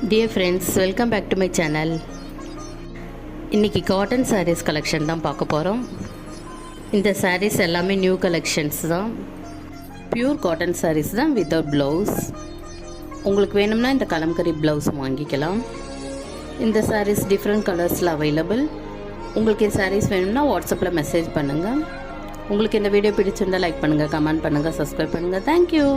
Dear friends, welcome back to my channel. இன்னைக்கு cotton sarees collection தான் பார்க்க போகிறோம். இந்த sarees எல்லாமே நியூ கலெக்ஷன்ஸ் தான். பியூர் காட்டன் sarees தான் வித்தவுட் ப்ளவுஸ். உங்களுக்கு வேணும்னா இந்த கலம்கரி ப்ளவுஸ் வாங்கிக்கலாம். இந்த sarees டிஃப்ரெண்ட் கலர்ஸில் அவைலபிள். உங்களுக்கு இந்த sarees வேணும்னா வாட்ஸ்அப்பில் மெசேஜ் பண்ணுங்கள். உங்களுக்கு இந்த வீடியோ பிடிச்சிருந்தால் லைக் பண்ணுங்கள், கமெண்ட் பண்ணுங்கள், சப்ஸ்கிரைப் பண்ணுங்கள். தேங்க்யூ.